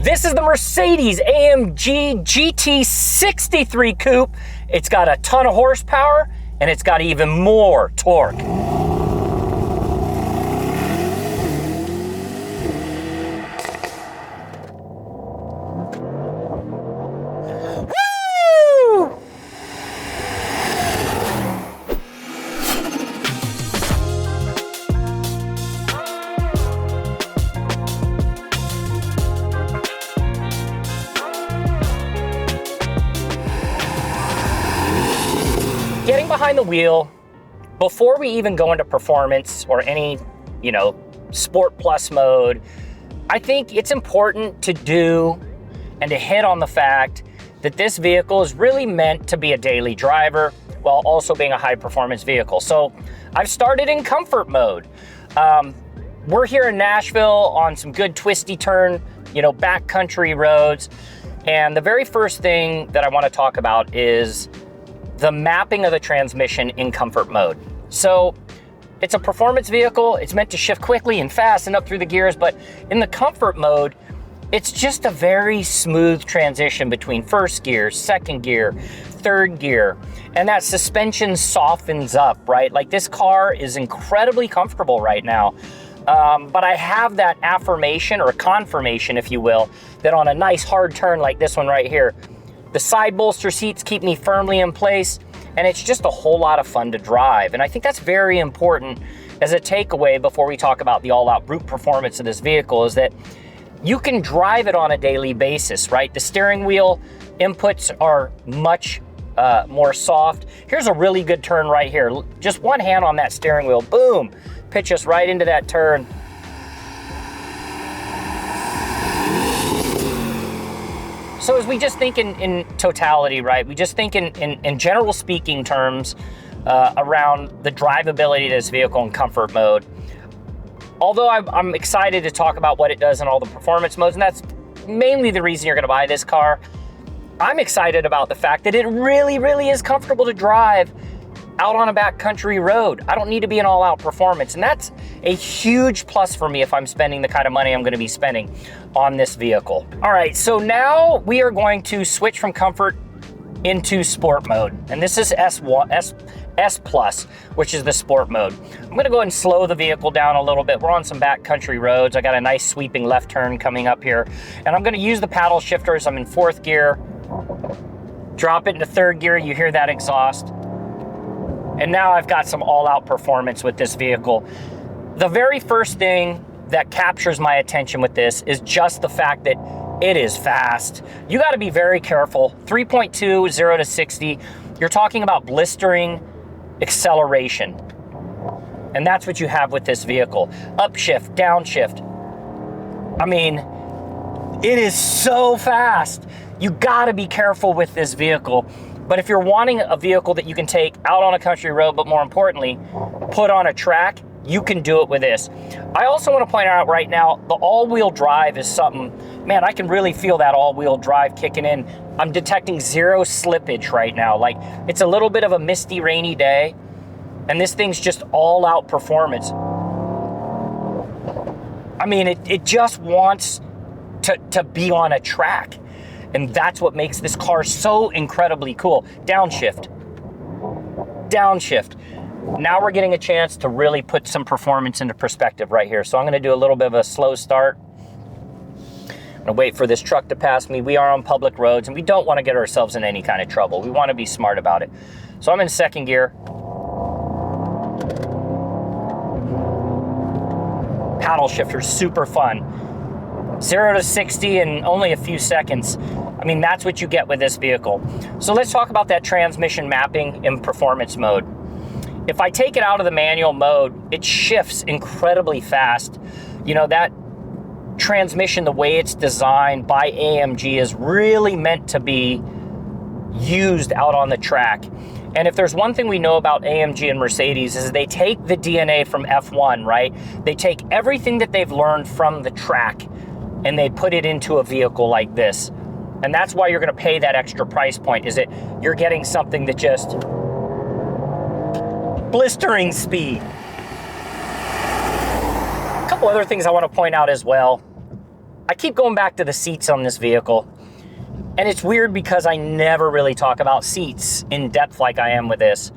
This is the Mercedes-AMG GT63 Coupe. It's got a ton of horsepower and it's got even more torque. Getting behind the wheel, before we even go into performance or any, Sport Plus mode, I think it's important to do and to hit on the fact that this vehicle is really meant to be a daily driver while also being a high performance vehicle. So I've started in comfort mode. We're here in Nashville on some good twisty turn, backcountry roads. And the very first thing that I want to talk about is the mapping of the transmission in comfort mode. So it's a performance vehicle. It's meant to shift quickly and fast and up through the gears, but in the comfort mode, it's just a very smooth transition between first gear, second gear, third gear, and that suspension softens up, right? Like, this car is incredibly comfortable right now. But I have that affirmation or confirmation, if you will, that on a nice hard turn like this one right here, the side bolster seats keep me firmly in place, and it's just a whole lot of fun to drive. And I think that's very important as a takeaway before we talk about the all-out brute performance of this vehicle, is that you can drive it on a daily basis, right? The steering wheel inputs are much more soft. Here's a really good turn right here. Just one hand on that steering wheel, boom, pitch us right into that turn. So as we just think in totality, right? We just think in general speaking terms around the drivability of this vehicle in comfort mode. Although I'm excited to talk about what it does in all the performance modes, and that's mainly the reason you're gonna buy this car, I'm excited about the fact that it really, really is comfortable to drive out on a backcountry road. I don't need to be an all-out performance, and that's a huge plus for me if I'm spending the kind of money I'm gonna be spending on this vehicle. All right, so now we are going to switch from comfort into sport mode, and this is S Plus, which is the sport mode. I'm gonna go ahead and slow the vehicle down a little bit. We're on some backcountry roads. I got a nice sweeping left turn coming up here, and I'm gonna use the paddle shifters. I'm in fourth gear, drop it into third gear. You hear that exhaust. And now I've got some all-out performance with this vehicle. The very first thing that captures my attention with this is just the fact that it is fast. You got to be very careful. 3.2, 0 to 60. You're talking about blistering acceleration. And that's what you have with this vehicle. Upshift, downshift. I mean, it is so fast. You got to be careful with this vehicle. But if you're wanting a vehicle that you can take out on a country road, but more importantly, put on a track, you can do it with this. I also want to point out right now, the all-wheel drive is something, man, I can really feel that all-wheel drive kicking in. I'm detecting zero slippage right now. Like, it's a little bit of a misty, rainy day, and this thing's just all-out performance. I mean, it just wants to be on a track. And that's what makes this car so incredibly cool. Downshift. Downshift. Now we're getting a chance to really put some performance into perspective right here. So I'm gonna do a little bit of a slow start. I'm gonna wait for this truck to pass me. We are on public roads and we don't wanna get ourselves in any kind of trouble. We wanna be smart about it. So I'm in second gear. Paddle shifter, super fun. 0 to 60 in only a few seconds. I mean, that's what you get with this vehicle. So let's talk about that transmission mapping in performance mode. If I take it out of the manual mode, it shifts incredibly fast. That transmission, the way it's designed by AMG, is really meant to be used out on the track. And if there's one thing we know about AMG and Mercedes is they take the DNA from F1, right? They take everything that they've learned from the track and they put it into a vehicle like this. And that's why you're gonna pay that extra price point, is that you're getting something that just blistering speed. A couple other things I wanna point out as well. I keep going back to the seats on this vehicle. And it's weird because I never really talk about seats in depth like I am with this.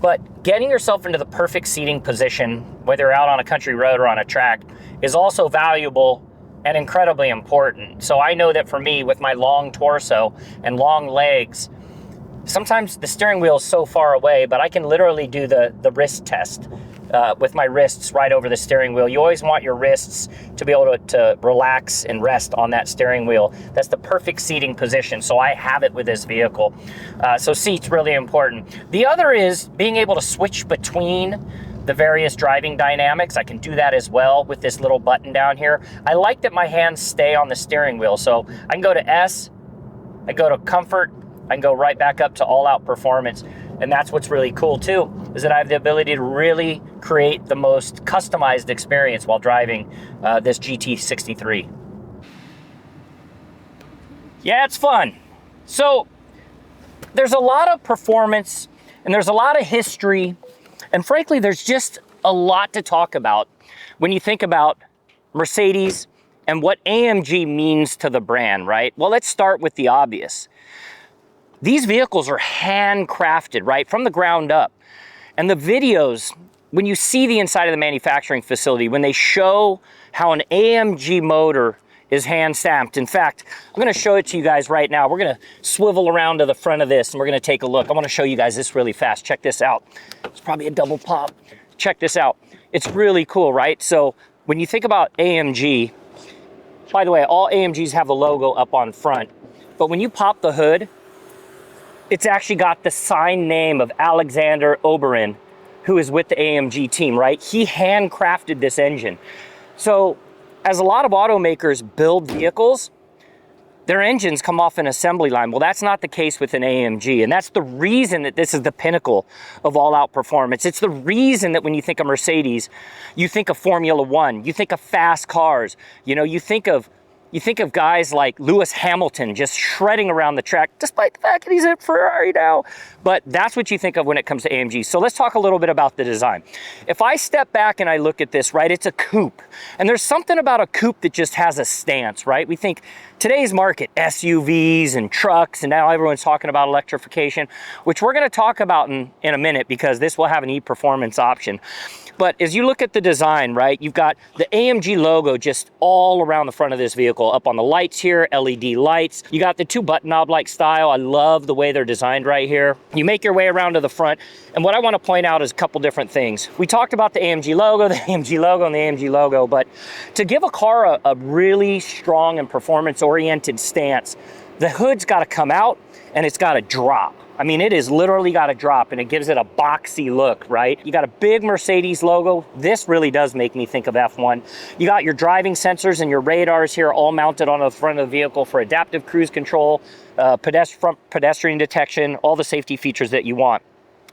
But getting yourself into the perfect seating position, whether you're out on a country road or on a track, is also valuable and incredibly important. So I know that for me, with my long torso and long legs, sometimes the steering wheel is so far away, but I can literally do the wrist test with my wrists right over the steering wheel. You always want your wrists to be able to relax and rest on that steering wheel. That's the perfect seating position, so I have it with this vehicle. So seats really important. The other is being able to switch between the various driving dynamics. I can do that as well with this little button down here. I like that my hands stay on the steering wheel, so I can go to S, I go to comfort, I can go right back up to all-out performance. And that's what's really cool too, is that I have the ability to really create the most customized experience while driving this GT63. Yeah, it's fun. So there's a lot of performance and there's a lot of history, and frankly, there's just a lot to talk about when you think about Mercedes and what AMG means to the brand, right? Well, let's start with the obvious. These vehicles are handcrafted, right, from the ground up. And the videos, when you see the inside of the manufacturing facility, when they show how an AMG motor is hand stamped. In fact, I'm gonna show it to you guys right now. We're gonna swivel around to the front of this and we're gonna take a look. I wanna show you guys this really fast. Check this out. It's probably a double pop. Check this out. It's really cool, right? So when you think about AMG, by the way, all AMGs have the logo up on front, but when you pop the hood, it's actually got the signed name of Alexander Oberon, who is with the AMG team, right? He handcrafted this engine. So as a lot of automakers build vehicles, their engines come off an assembly line. Well, that's not the case with an AMG. And that's the reason that this is the pinnacle of all-out performance. It's the reason that when you think of Mercedes, you think of Formula One, you think of fast cars, you know, you think of guys like Lewis Hamilton just shredding around the track, despite the fact that he's at Ferrari now. But that's what you think of when it comes to AMG. So let's talk a little bit about the design. If I step back and I look at this, right, it's a coupe. And there's something about a coupe that just has a stance, right? We think today's market, SUVs and trucks, and now everyone's talking about electrification, which we're gonna talk about in a minute because this will have an e-performance option. But as you look at the design, right, you've got the AMG logo just all around the front of this vehicle, up on the lights here, LED lights. You got the two button knob-like style. I love the way they're designed right here. You make your way around to the front, and what I want to point out is a couple different things. We talked about the AMG logo, and the AMG logo, but to give a car a really strong and performance-oriented stance, the hood's got to come out, and it's got to drop. I mean, it is literally got to drop and it gives it a boxy look, right? You got a big Mercedes logo. This really does make me think of F1. You got your driving sensors and your radars here all mounted on the front of the vehicle for adaptive cruise control, pedestrian detection, all the safety features that you want.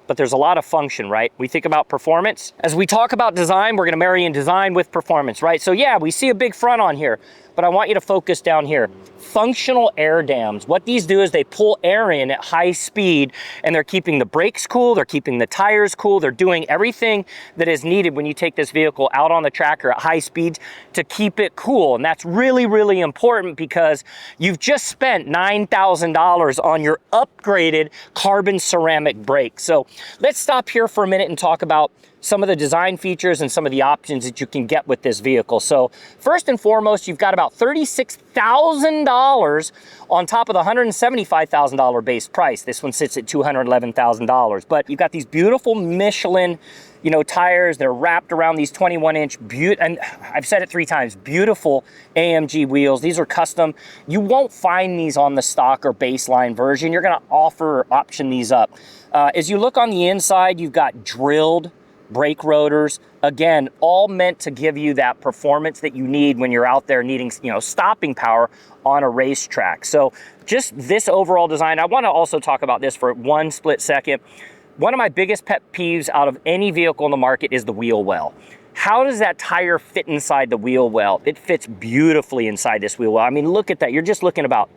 But there's a lot of function, right? We think about performance. As we talk about design, we're gonna marry in design with performance, right? So yeah, we see a big front on here, but I want you to focus down here. Functional air dams. What these do is they pull air in at high speed and they're keeping the brakes cool, they're keeping the tires cool, they're doing everything that is needed when you take this vehicle out on the track or at high speeds to keep it cool. And that's really, really important because you've just spent $9,000 on your upgraded carbon ceramic brakes. So let's stop here for a minute and talk about some of the design features and some of the options that you can get with this vehicle. So first and foremost, you've got about $36,000 on top of the $175,000 base price. This one sits at $211,000, but you've got these beautiful Michelin, you know, tires. They're wrapped around these 21-inch, and I've said it 3 times, beautiful AMG wheels. These are custom. You won't find these on the stock or baseline version. You're gonna offer or option these up. As you look on the inside, you've got drilled brake rotors, again, all meant to give you that performance that you need when you're out there needing, you know, stopping power on a racetrack. So just this overall design, I want to also talk about this for one split second. One of my biggest pet peeves out of any vehicle in the market is the wheel well. How does that tire fit inside the wheel well? It fits beautifully inside this wheel well. I mean, look at that. You're just talking about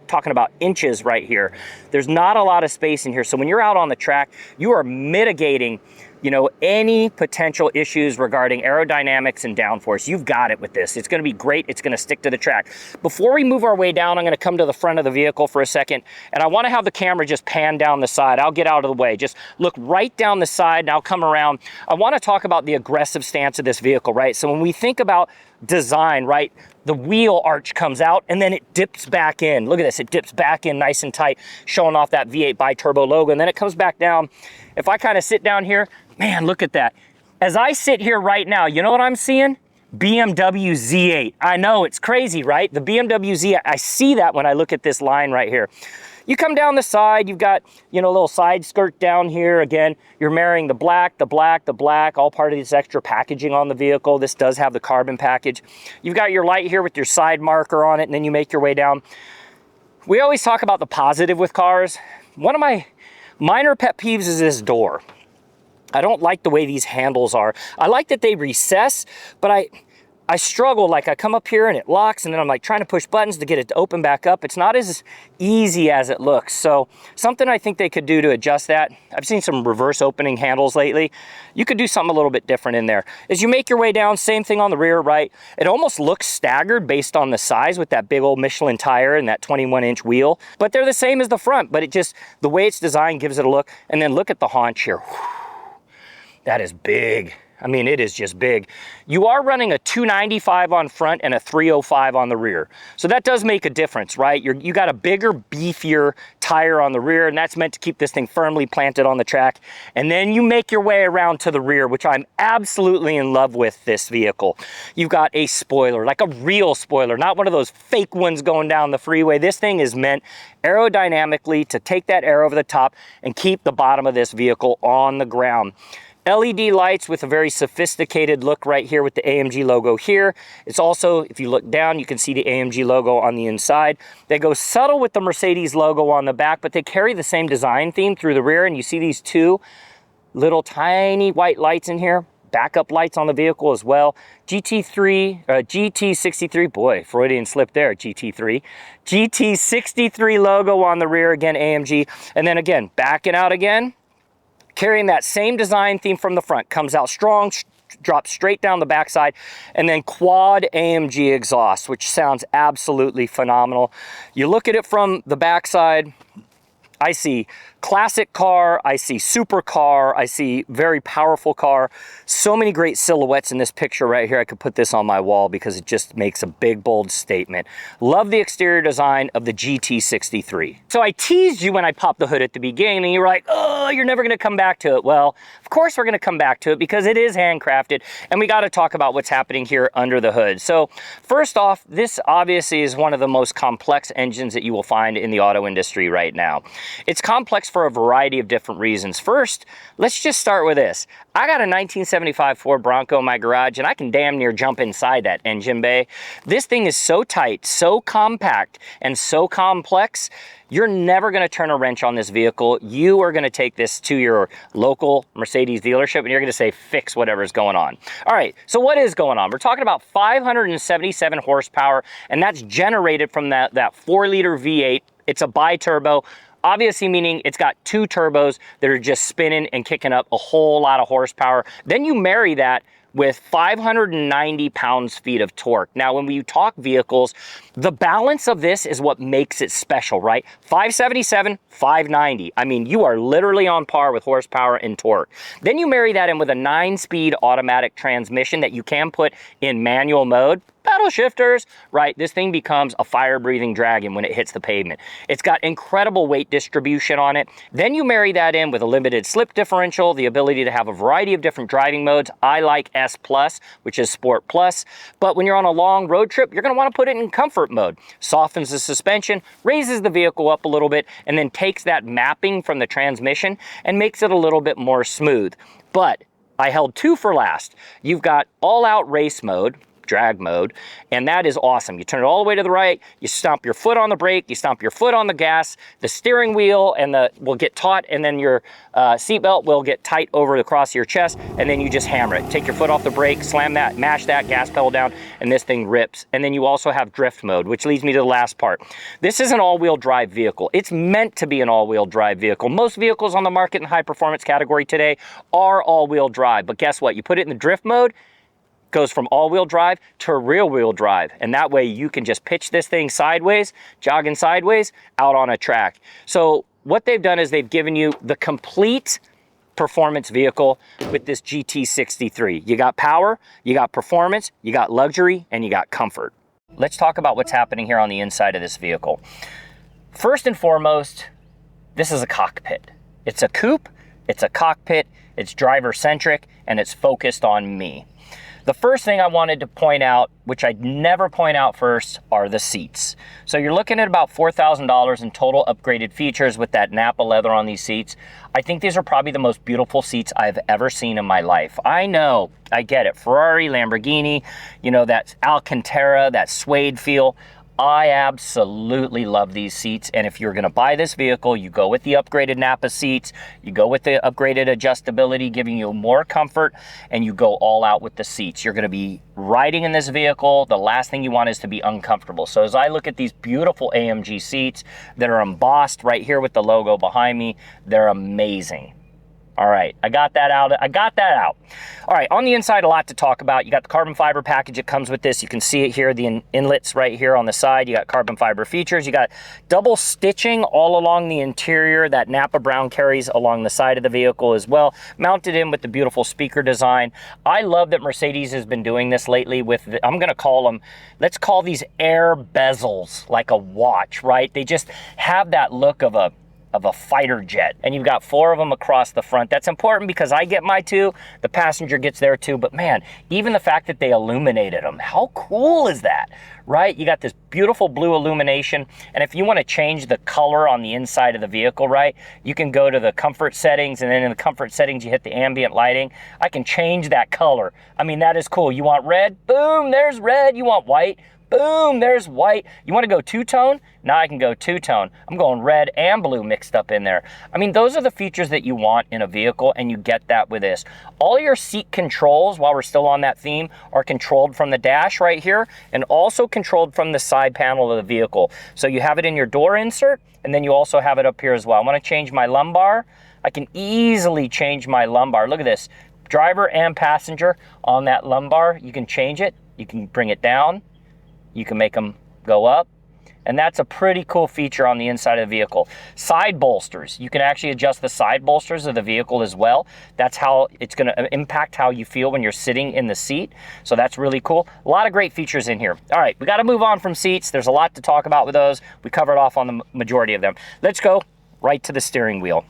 inches right here. There's not a lot of space in here. So when you're out on the track, you are mitigating you know, any potential issues regarding aerodynamics and downforce, you've got it with this. It's going to be great. It's going to stick to the track. Before we move our way down, I'm going to come to the front of the vehicle for a second, and I want to have the camera just pan down the side. I'll get out of the way. Just look right down the side, and I'll come around. I want to talk about the aggressive stance of this vehicle, right? So when we think about design, right, the wheel arch comes out and then it dips back in. Look at this, it dips back in nice and tight, showing off that V8 bi-turbo logo, and then it comes back down. If I kind of sit down here, man, look at that. As I sit here right now, you know what I'm seeing? BMW Z8. I know, it's crazy, right? The BMW Z8, I see that when I look at this line right here. You come down the side, you've got, you know, a little side skirt down here. Again, you're marrying the black, the black, the black, all part of this extra packaging on the vehicle. This does have the carbon package. You've got your light here with your side marker on it, and then you make your way down. We always talk about the positive with cars. One of my minor pet peeves is this door. I don't like the way these handles are. I like that they recess, but I struggle. Like, I come up here and it locks, and then I'm like trying to push buttons to get it to open back up. It's not as easy as it looks. So something I think they could do to adjust that. I've seen some reverse opening handles lately. You could do something a little bit different in there. As you make your way down, same thing on the rear, right? It almost looks staggered based on the size with that big old Michelin tire and that 21-inch wheel, but they're the same as the front, but it just, the way it's designed gives it a look. And then look at the haunch here. That is big. I mean, it is just big. You are running a 295 on front and a 305 on the rear. So that does make a difference, right? You got a bigger, beefier tire on the rear, and that's meant to keep this thing firmly planted on the track. And then you make your way around to the rear, which I'm absolutely in love with this vehicle. You've got a spoiler, like a real spoiler, not one of those fake ones going down the freeway. This thing is meant aerodynamically to take that air over the top and keep the bottom of this vehicle on the ground. LED lights with a very sophisticated look right here with the AMG logo here. It's also, if you look down, you can see the AMG logo on the inside. They go subtle with the Mercedes logo on the back, but they carry the same design theme through the rear, and you see these two little tiny white lights in here. Backup lights on the vehicle as well. GT63, boy, Freudian slip there, GT3. GT63 logo on the rear, again, AMG. And then again, backing out again, carrying that same design theme from the front, comes out strong, drops straight down the backside, and then quad AMG exhaust, which sounds absolutely phenomenal. You look at it from the backside, I see classic car, I see supercar, I see very powerful car. So many great silhouettes in this picture right here. I could put this on my wall because it just makes a big, bold statement. Love the exterior design of the GT63. So I teased you when I popped the hood at the beginning, and you were like, oh, you're never gonna come back to it. Well, of course we're gonna come back to it because it is handcrafted, and we gotta talk about what's happening here under the hood. So first off, this obviously is one of the most complex engines that you will find in the auto industry right now. It's complex for a variety of different reasons. First, let's just start with this. I got a 1975 Ford Bronco in my garage, and I can damn near jump inside that engine bay. This thing is so tight, so compact, and so complex, you're never gonna turn a wrench on this vehicle. You are gonna take this to your local Mercedes dealership, and you're gonna say, fix whatever's going on. All right, so what is going on? We're talking about 577 horsepower, and that's generated from that 4-liter V8. It's a bi-turbo, obviously meaning it's got two turbos that are just spinning and kicking up a whole lot of horsepower. Then you marry that with 590 pounds-feet of torque. Now, when we talk vehicles, the balance of this is what makes it special, right? 577, 590. I mean, you are literally on par with horsepower and torque. Then you marry that in with a 9-speed automatic transmission that you can put in manual mode. Paddle shifters, right? This thing becomes a fire-breathing dragon when it hits the pavement. It's got incredible weight distribution on it. Then you marry that in with a limited slip differential, the ability to have a variety of different driving modes. I like S+, which is Sport Plus. But when you're on a long road trip, you're going to want to put it in comfort mode. Softens the suspension, raises the vehicle up a little bit, and then takes that mapping from the transmission and makes it a little bit more smooth. But I held two for last. You've got all-out race mode, drag mode, and that is awesome. You turn it all the way to the right, you stomp your foot on the brake, you stomp your foot on the gas, the steering wheel and will get taut, and then your seatbelt will get tight over across your chest, and then you just hammer it. Take your foot off the brake, slam that, mash that gas pedal down, and this thing rips. And then you also have drift mode, which leads me to the last part. This is an all-wheel drive vehicle. It's meant to be an all-wheel drive vehicle. Most vehicles on the market in the high performance category today are all-wheel drive, but guess what? You put it in the drift mode, goes from all-wheel drive to rear-wheel drive, and that way you can just pitch this thing sideways, jogging sideways, out on a track. So what they've done is they've given you the complete performance vehicle with this GT63. You got power, you got performance, you got luxury, and you got comfort. Let's talk about what's happening here on the inside of this vehicle. First and foremost, this is a cockpit. It's a coupe, it's a cockpit, it's driver-centric, and it's focused on me. The first thing I wanted to point out, which I'd never point out first, are the seats. So you're looking at about $4,000 in total upgraded features with that Nappa leather on these seats. I think these are probably the most beautiful seats I've ever seen in my life. I know, I get it, Ferrari, Lamborghini, you know, that Alcantara, that suede feel. I absolutely love these seats, and if you're gonna buy this vehicle, you go with the upgraded Nappa seats, you go with the upgraded adjustability, giving you more comfort, and you go all out with the seats. You're gonna be riding in this vehicle, the last thing you want is to be uncomfortable. So as I look at these beautiful AMG seats that are embossed right here with the logo behind me, they're amazing. All right, I got that out. All right, on the inside, a lot to talk about. You got the carbon fiber package that comes with this. You can see it here, the inlets right here on the side. You got carbon fiber features. You got double stitching all along the interior that Nappa Brown carries along the side of the vehicle as well, mounted in with the beautiful speaker design. I love that Mercedes has been doing this lately with, I'm gonna call them, let's call these air bezels, like a watch, right? They just have that look of a fighter jet, and you've got 4 of them across the front. That's important because I get my 2, the passenger gets their 2, but man, even the fact that they illuminated them, how cool is that, right? You got this beautiful blue illumination, and if you want to change the color on the inside of the vehicle, right, you can go to the comfort settings, and then in the comfort settings you hit the ambient lighting. I can change that color. I mean, that is cool. You want red? Boom, there's red. You want white? Boom, there's white. You want to go two-tone? Now I can go two-tone. I'm going red and blue mixed up in there. I mean, those are the features that you want in a vehicle, and you get that with this. All your seat controls, while we're still on that theme, are controlled from the dash right here, and also controlled from the side panel of the vehicle. So you have it in your door insert, and then you also have it up here as well. I want to change my lumbar. I can easily change my lumbar. Look at this. Driver and passenger on that lumbar. You can change it. You can bring it down. You can make them go up, and that's a pretty cool feature on the inside of the vehicle. Side bolsters, you can actually adjust the side bolsters of the vehicle as well. That's how it's going to impact how you feel when you're sitting in the seat, so that's really cool. A lot of great features in here. All right, we got to move on from seats. There's a lot to talk about with those. We covered off on the majority of them. Let's go right to the steering wheel.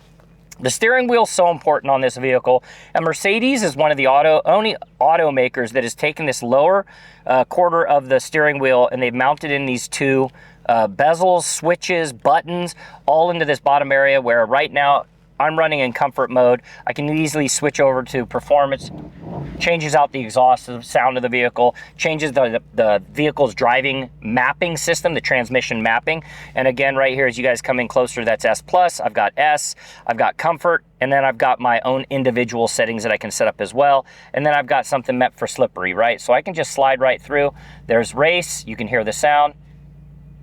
The steering wheel is so important on this vehicle, and Mercedes is one of the only automakers that has taken this lower quarter of the steering wheel, and they've mounted in these 2 bezels, switches, buttons, all into this bottom area, where right now I'm running in comfort mode. I can easily switch over to performance, changes out the exhaust sound of the vehicle, changes the vehicle's driving mapping system, the transmission mapping. And again, right here, as you guys come in closer, that's S+, I've got S, I've got comfort, and then I've got my own individual settings that I can set up as well. And then I've got something meant for slippery, right? So I can just slide right through. There's race, you can hear the sound.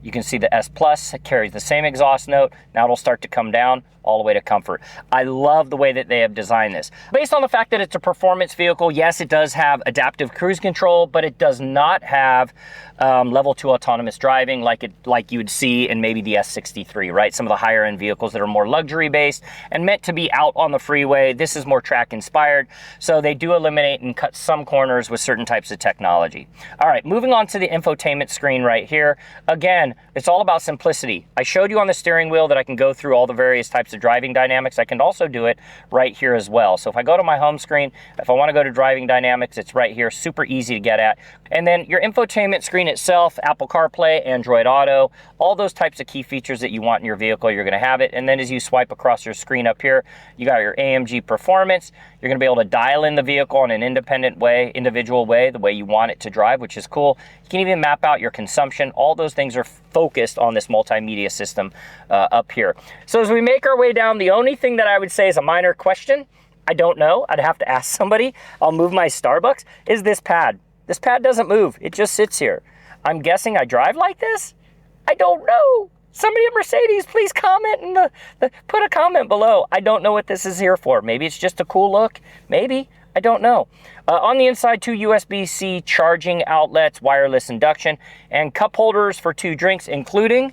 You can see the S+, it carries the same exhaust note. Now it'll start to come down all the way to comfort. I love the way that they have designed this. Based on the fact that it's a performance vehicle, yes, it does have adaptive cruise control, but it does not have level 2 autonomous driving like you would see in maybe the S63, right? Some of the higher end vehicles that are more luxury based and meant to be out on the freeway. This is more track inspired. So they do eliminate and cut some corners with certain types of technology. All right, moving on to the infotainment screen right here. Again, again, it's all about simplicity. I showed you on the steering wheel that I can go through all the various types of driving dynamics. I can also do it right here as well. So if I go to my home screen, if I want to go to driving dynamics, it's right here, super easy to get at. And then your infotainment screen itself, Apple CarPlay, Android Auto, all those types of key features that you want in your vehicle, you're going to have it. And then as you swipe across your screen up here, you got your AMG performance. You're going to be able to dial in the vehicle in an independent way, individual way, the way you want it to drive, which is cool. You can even map out your consumption. All those things are focused on this multimedia system up here. So as we make our way down, the only thing that I would say is a minor question, I don't know, I'd have to ask somebody, I'll move my Starbucks, is this pad. This pad doesn't move, it just sits here. I'm guessing I drive like this? I don't know. Somebody at Mercedes, please comment and put a comment below. I don't know what this is here for. Maybe it's just a cool look. Maybe. I don't know. On the inside, 2 USB-C charging outlets, wireless induction, and cup holders for 2 drinks, including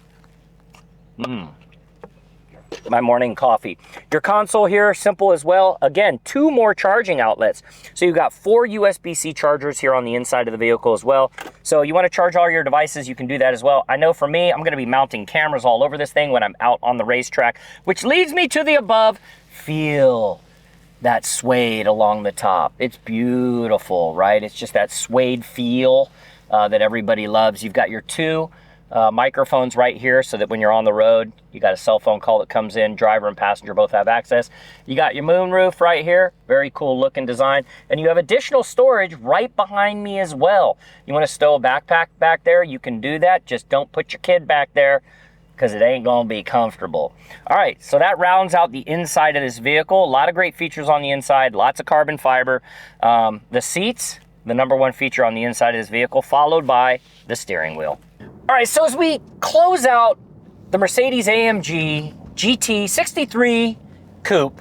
my morning coffee. Your console here, simple as well. Again, 2 more charging outlets. So you've got 4 USB-C chargers here on the inside of the vehicle as well. So you want to charge all your devices, you can do that as well. I know for me, I'm going to be mounting cameras all over this thing when I'm out on the racetrack, which leads me to the above. Feel that suede along the top. It's beautiful, right? It's just that suede feel that everybody loves. You've got your 2 microphones right here so that when you're on the road, you got a cell phone call that comes in, driver and passenger both have access. You got your moonroof right here, very cool looking design. And you have additional storage right behind me as well. You want to stow a backpack back there, you can do that. Just don't put your kid back there, because it ain't gonna be comfortable. All right, so that rounds out the inside of this vehicle. A lot of great features on the inside, lots of carbon fiber. The seats, the #1 feature on the inside of this vehicle, followed by the steering wheel. All right, so as we close out the Mercedes-AMG GT63 Coupe,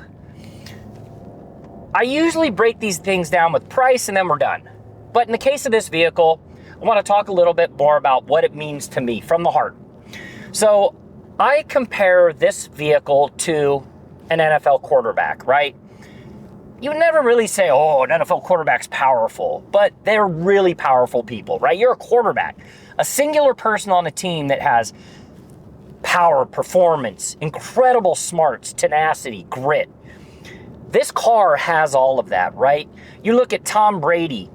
I usually break these things down with price and then we're done. But in the case of this vehicle, I wanna talk a little bit more about what it means to me from the heart. So I compare this vehicle to an NFL quarterback, right? You never really say, oh, an NFL quarterback's powerful, but they're really powerful people, right? You're a quarterback, a singular person on a team that has power, performance, incredible smarts, tenacity, grit. This car has all of that, right? You look at Tom Brady,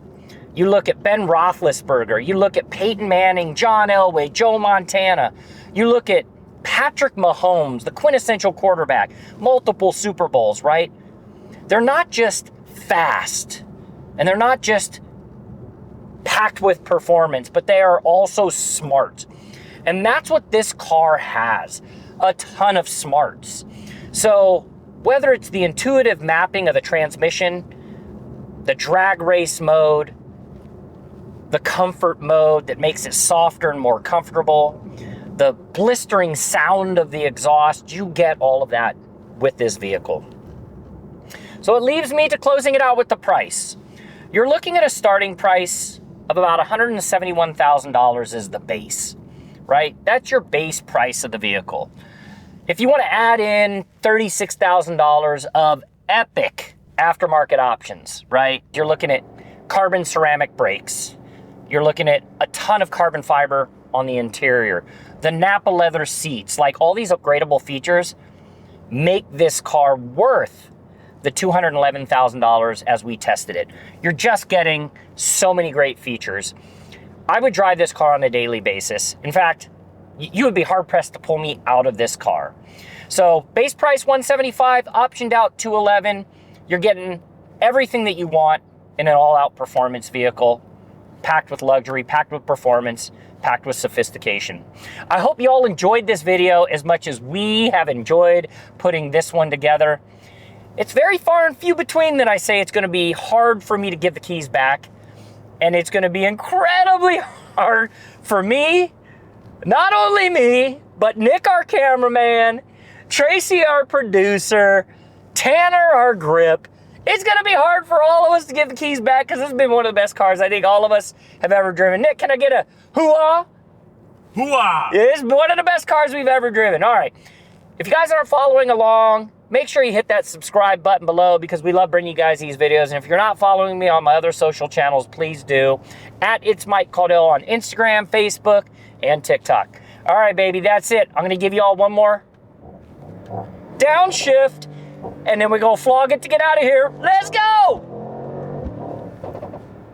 you look at Ben Roethlisberger, you look at Peyton Manning, John Elway, Joe Montana, you look at Patrick Mahomes, the quintessential quarterback, multiple Super Bowls, right? They're not just fast, and they're not just packed with performance, but they are also smart. And that's what this car has, a ton of smarts. So whether it's the intuitive mapping of the transmission, the drag race mode, the comfort mode that makes it softer and more comfortable, the blistering sound of the exhaust, you get all of that with this vehicle. So it leaves me to closing it out with the price. You're looking at a starting price of about $171,000 as the base, right? That's your base price of the vehicle. If you want to add in $36,000 of epic aftermarket options, right? You're looking at carbon ceramic brakes. You're looking at a ton of carbon fiber on the interior. The Napa leather seats, like all these upgradable features, make this car worth the $211,000 as we tested it. You're just getting so many great features. I would drive this car on a daily basis. In fact, you would be hard pressed to pull me out of this car. So base price $175,000, optioned out $211,000. You're getting everything that you want in an all-out performance vehicle, packed with luxury, packed with performance, packed with sophistication. I hope you all enjoyed this video as much as we have enjoyed putting this one together. It's very far and few between that I say it's going to be hard for me to give the keys back, and it's going to be incredibly hard for me, not only me, but Nick, our cameraman, Tracy, our producer, Tanner, our grip. It's going to be hard for all of us to give the keys back because this has been one of the best cars I think all of us have ever driven. Nick, can I get a hoo-ah? Hoo-ah! It's one of the best cars we've ever driven. All right. If you guys aren't following along, make sure you hit that subscribe button below because we love bringing you guys these videos. And if you're not following me on my other social channels, please do. @It's Mike Caudill on Instagram, Facebook, and TikTok. All right, baby, that's it. I'm gonna give you all one more downshift, and then we're gonna flog it to get out of here. Let's go!